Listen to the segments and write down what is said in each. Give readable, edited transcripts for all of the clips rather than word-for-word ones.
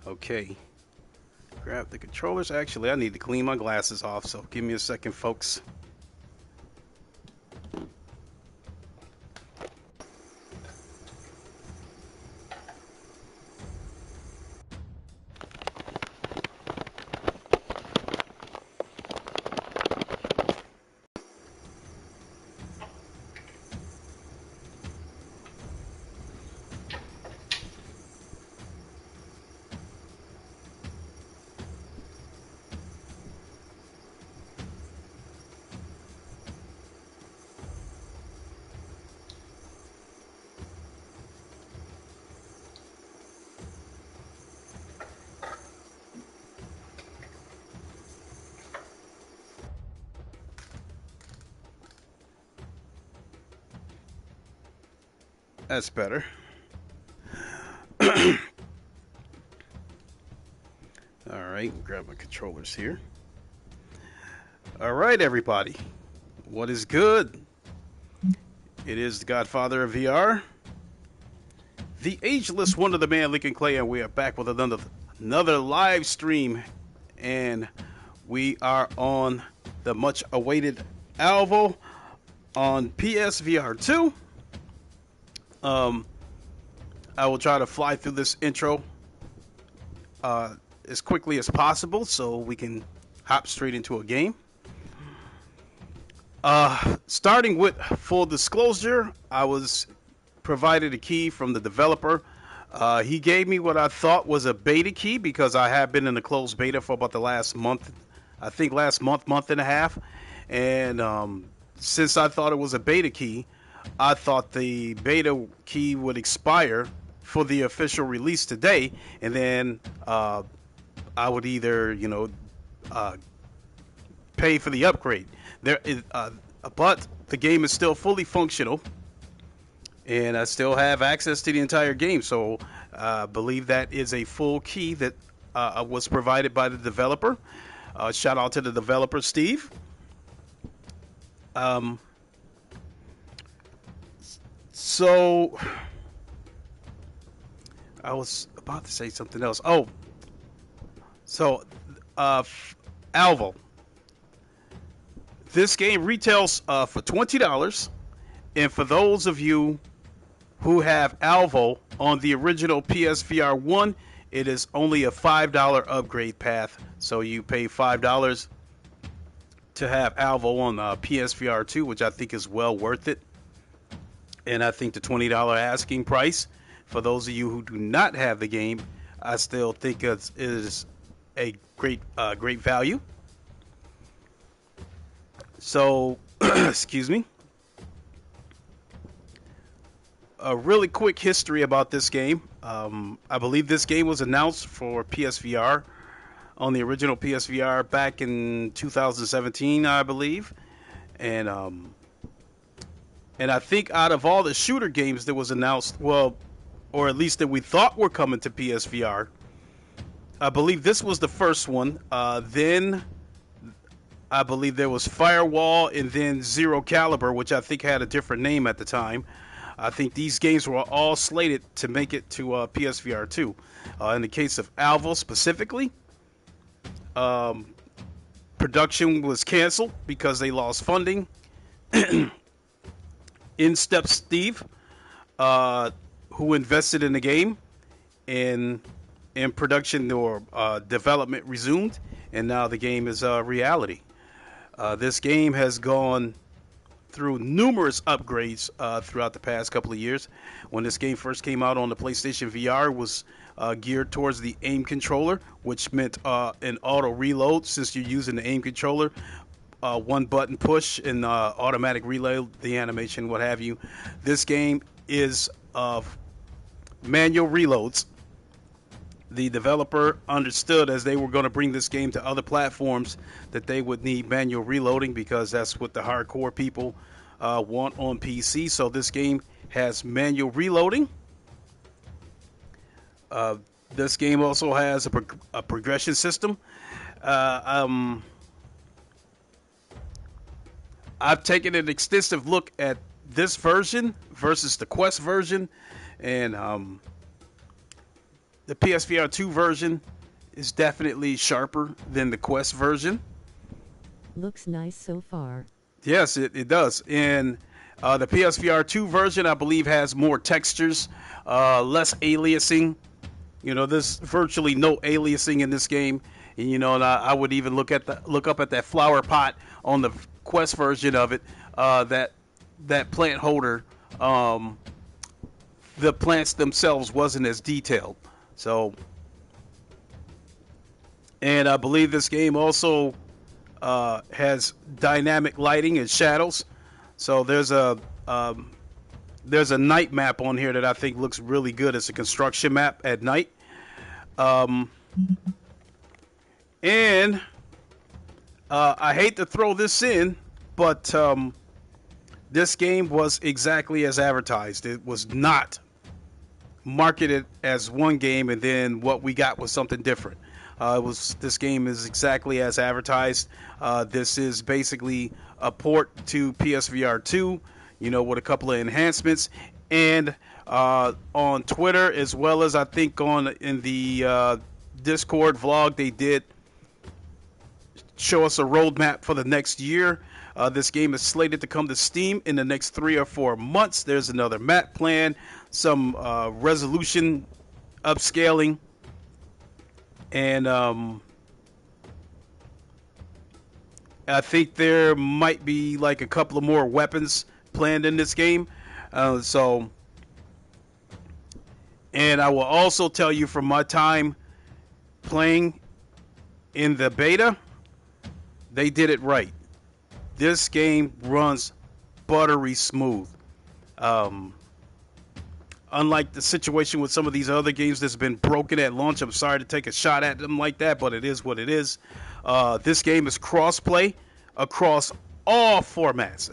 Okay. Grab the controllers. Actually, I need to clean my glasses off, so give me a second, folks. That's better. All right, grab my controllers here. All right, everybody. What is good? It is the Godfather of VR, the ageless wonder, the man Lincoln Clay, and we are back with another live stream. And we are on the much awaited Alvo on PSVR 2. I will try to fly through this intro as quickly as possible so we can hop straight into a game. Starting with full disclosure, I was provided a key from the developer. He gave me what I thought was a beta key because I have been in the closed beta for about the last month. I think last month and a half. And since I thought it was a beta key, I thought the beta key would expire for the official release today, and then I would either, pay for the upgrade. But the game is still fully functional, and I still have access to the entire game. So I believe that is a full key that was provided by the developer. Shout out to the developer, Steve. So I was about to say something else. Oh, so Alvo. This game retails for $20, and for those of you who have Alvo on the original PSVR 1, it is only a $5 upgrade path. So you pay $5 to have Alvo on PSVR 2, which I think is well worth it. And I think the $20 asking price for those of you who do not have the game, I still think it is a great value. So, excuse me. A really quick history about this game. I believe this game was announced for PSVR on the original PSVR back in 2017, I believe. And I think out of all the shooter games that was announced, well, or at least that we thought were coming to PSVR, I believe this was the first one. Then I believe there was Firewall, and then Zero Caliber, which I think had a different name at the time. I think these games were all slated to make it to PSVR 2. In the case of Alvo specifically, production was canceled because they lost funding. In steps Steve, who invested in the game, and production or development resumed, and now the game is a reality. This game has gone through numerous upgrades throughout the past couple of years. When this game first came out on the PlayStation VR, it was geared towards the aim controller, which meant an auto reload. Since you're using the aim controller, one button push and automatic reload, the animation, what have you. This game is of manual reloads. The developer understood as they were going to bring this game to other platforms that they would need manual reloading because that's what the hardcore people want on PC. So this game has manual reloading. This game also has a progression system. I've taken an extensive look at this version versus the Quest version, And the PSVR 2 version is definitely sharper than the Quest version. Looks nice so far. Yes, it does. And the PSVR 2 version, I believe, has more textures, less aliasing. There's virtually no aliasing in this game. And I would even look up at that flower pot on the Quest version of it. That plant holder, the plants themselves wasn't as detailed. So, and I believe this game also has dynamic lighting and shadows. So there's a night map on here that I think looks really good. It's a construction map at night. And I hate to throw this in, but this game was exactly as advertised. It was not marketed as one game, and then what we got was something different. This game is exactly as advertised. This is basically a port to PSVR 2, with a couple of enhancements. And on Twitter, as well as I think in the Discord vlog, they did show us a roadmap for the next year. This game is slated to come to Steam in the next 3 or 4 months. There's another map plan, some resolution upscaling, and I think there might be like a couple of more weapons planned in this game. And I will also tell you from my time playing in the beta, they did it right. This game runs buttery smooth. Unlike the situation with some of these other games that's been broken at launch, I'm sorry to take a shot at them like that, but it is what it is. This game is cross-play across all formats,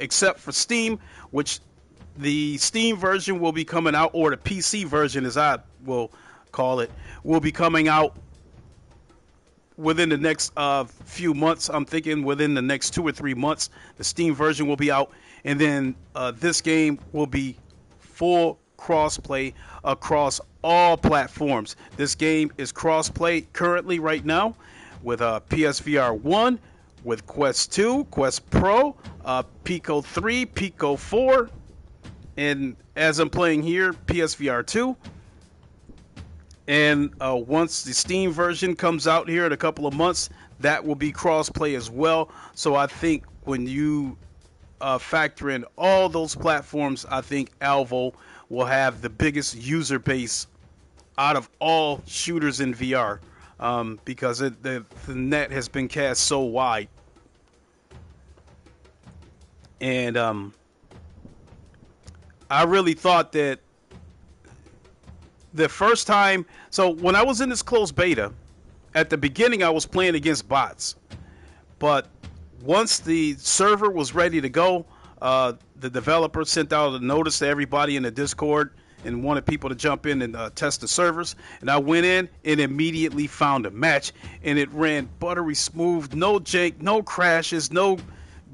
except for Steam, which the Steam version will be coming out, or the PC version, as I will call it, will be coming out within the next few months. I'm thinking within the next 2 or 3 months, the Steam version will be out, and then this game will be full cross-play across all platforms. This game is cross-play currently right now with PSVR 1, with Quest 2, Quest Pro, Pico 3, Pico 4, and as I'm playing here, PSVR 2. And once the Steam version comes out here in a couple of months, that will be cross-play as well. So I think when you factor in all those platforms, I think Alvo will have the biggest user base out of all shooters in VR, because the net has been cast so wide. And I really thought that the first time, so when I was in this closed beta, at the beginning I was playing against bots, but once the server was ready to go, the developer sent out a notice to everybody in the Discord and wanted people to jump in and test the servers. And I went in and immediately found a match, and it ran buttery smooth, no jank, no crashes,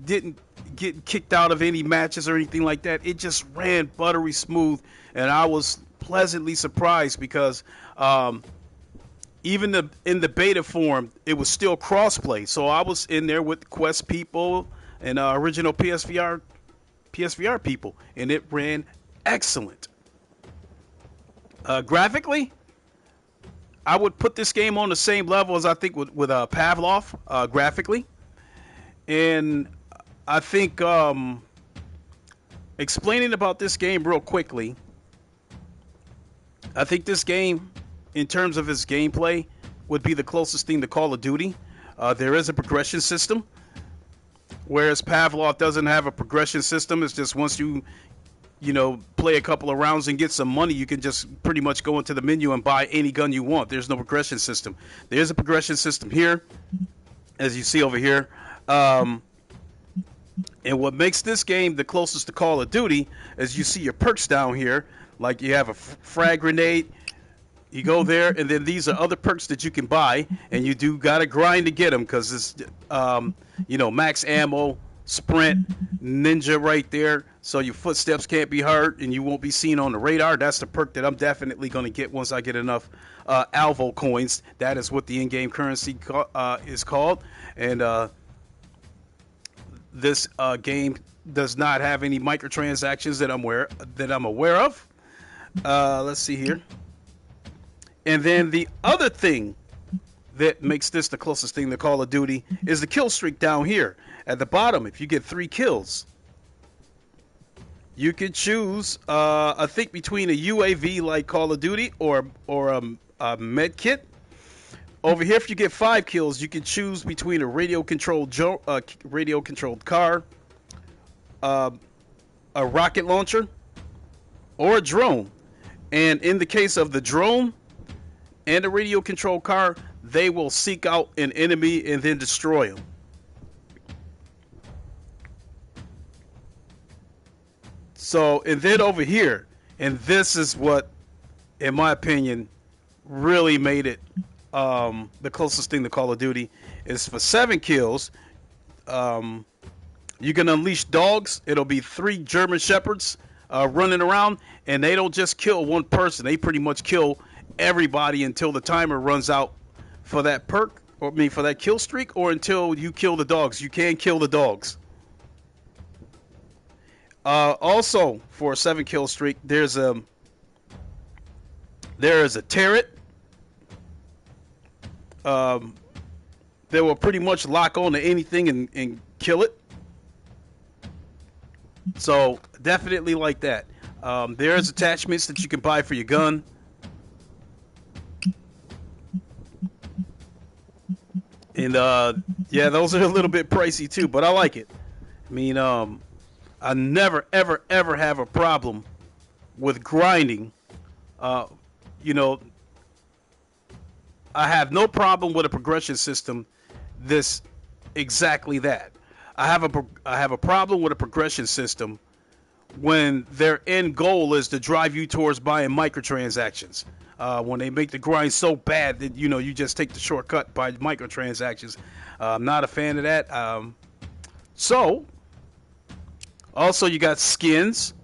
didn't get kicked out of any matches or anything like that. It just ran buttery smooth, and I was pleasantly surprised because even in the beta form, it was still crossplay. So I was in there with Quest people and original PSVR people, and it ran excellent. Graphically, I would put this game on the same level as I think with Pavlov graphically, and I think explaining about this game real quickly, I think this game, in terms of its gameplay, would be the closest thing to Call of Duty. There is a progression system, whereas Pavlov doesn't have a progression system. It's just once you play a couple of rounds and get some money, you can just pretty much go into the menu and buy any gun you want. There's no progression system. There's a progression system here, as you see over here. And what makes this game the closest to Call of Duty is you see your perks down here. Like you have a frag grenade, you go there, and then these are other perks that you can buy, and you do gotta grind to get them because it's max ammo, sprint, ninja right there, so your footsteps can't be heard and you won't be seen on the radar. That's the perk that I'm definitely going to get once I get enough Alvo coins. That is what the in-game currency is called. And this game does not have any microtransactions that I'm aware of. Let's see here. And then the other thing that makes this the closest thing to Call of Duty is the kill streak down here at the bottom. If you get 3 kills, you can choose, I think, between a UAV like Call of Duty or a med kit. Over here, if you get 5 kills, you can choose between a radio controlled car, uh, a rocket launcher, or a drone. And in the case of the drone and the radio controlled car, they will seek out an enemy and then destroy them. So, and then over here, and this is what, in my opinion, really made it the closest thing to Call of Duty, is for 7 kills, you can unleash dogs. It'll be 3 German Shepherds running around, and they don't just kill one person. They pretty much kill everybody until the timer runs out for that perk, or I mean for that kill streak, or until you kill the dogs. You can kill the dogs. Also, for a 7 kill streak, there is a turret that will pretty much lock on to anything and kill it. So definitely like that. There's attachments that you can buy for your gun. And yeah, those are a little bit pricey too, but I like it. I mean, I never, ever, ever have a problem with grinding. You know, I have no problem with a progression system. This exactly that. I have a problem with a progression system when their end goal is to drive you towards buying microtransactions. When they make the grind so bad that you just take the shortcut by microtransactions. I'm not a fan of that. So, also you got skins.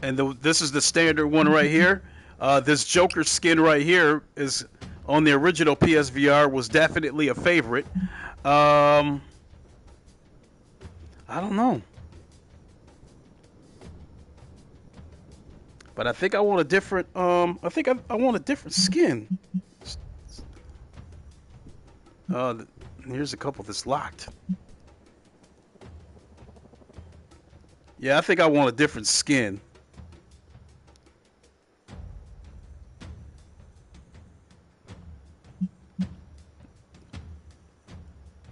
And this is the standard one right here. This Joker skin right here is on the original PSVR, was definitely a favorite. I don't know, but I think I want a different. I think I want a different skin. Here's a couple that's locked. Yeah, I think I want a different skin.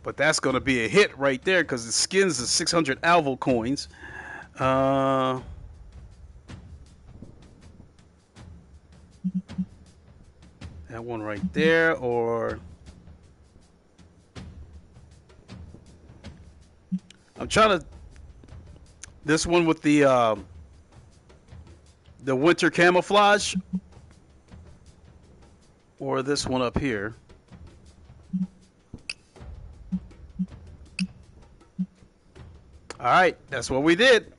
But that's going to be a hit right there because the skins is 600 Alvo coins. That one right there, or I'm trying to. This one with the winter camouflage, or this one up here. All right, that's what we did.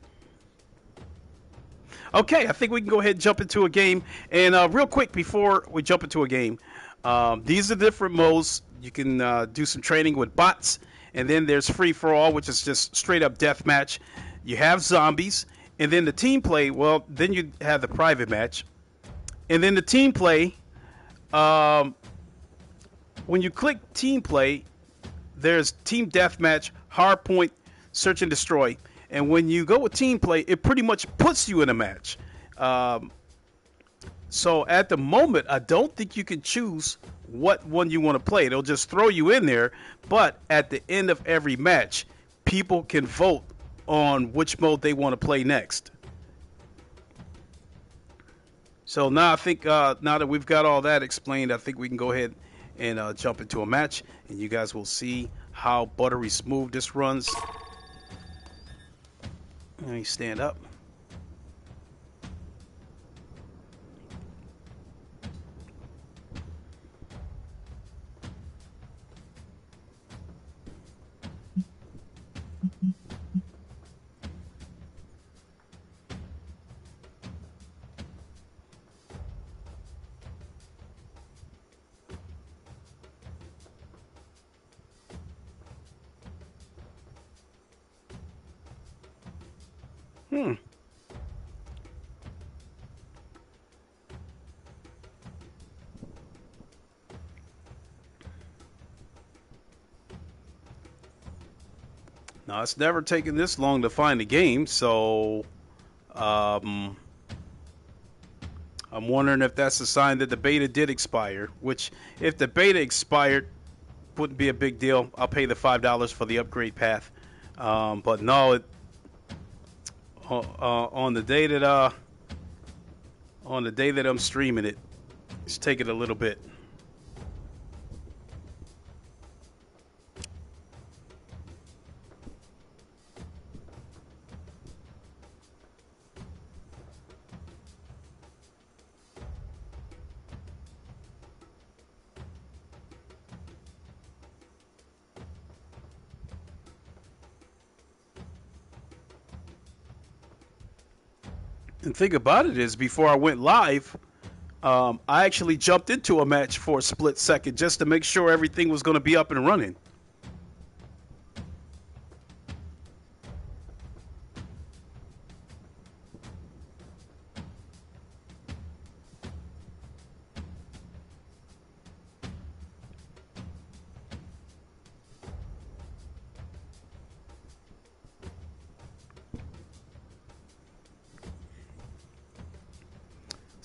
Okay, I think we can go ahead and jump into a game. And real quick, before we jump into a game, these are different modes. You can do some training with bots. And then there's free for all, which is just straight up deathmatch. You have zombies. And then the team play, well, then you have the private match. And then the team play, when you click team play, there's team deathmatch, hardpoint, search and destroy. And when you go with team play, it pretty much puts you in a match. So at the moment, I don't think you can choose what one you want to play. They'll just throw you in there. But at the end of every match, people can vote on which mode they want to play next. So now I think now that we've got all that explained, I think we can go ahead and jump into a match. And you guys will see how buttery smooth this runs. Let me stand up. Hmm. Now it's never taken this long to find a game, so um, I'm wondering if that's a sign that the beta did expire. Which, if the beta expired, wouldn't be a big deal. I'll pay the $5 for the upgrade path. But no, on the day that I'm streaming it, it's taking a little bit. And thing about it is, before I went live, I actually jumped into a match for a split second just to make sure everything was going to be up and running.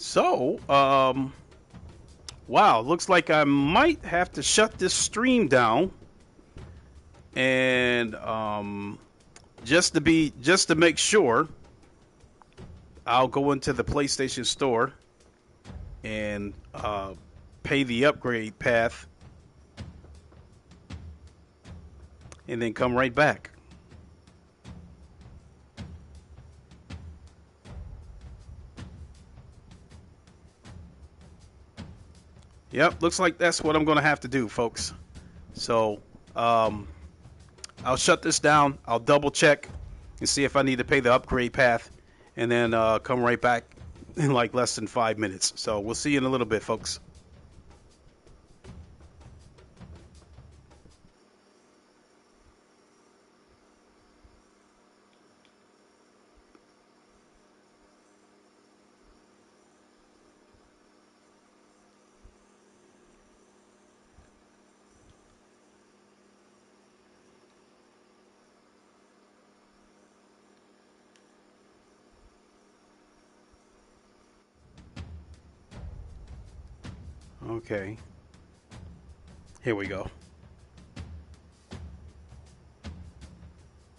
So, wow, looks like I might have to shut this stream down and just to make sure, I'll go into the PlayStation Store and pay the upgrade path, and then come right back. Yep, looks like that's what I'm going to have to do, folks. So, um, I'll shut this down. I'll double check and see if I need to pay the upgrade path, and then come right back in like less than 5 minutes. So we'll see you in a little bit, folks. Okay. Here we go.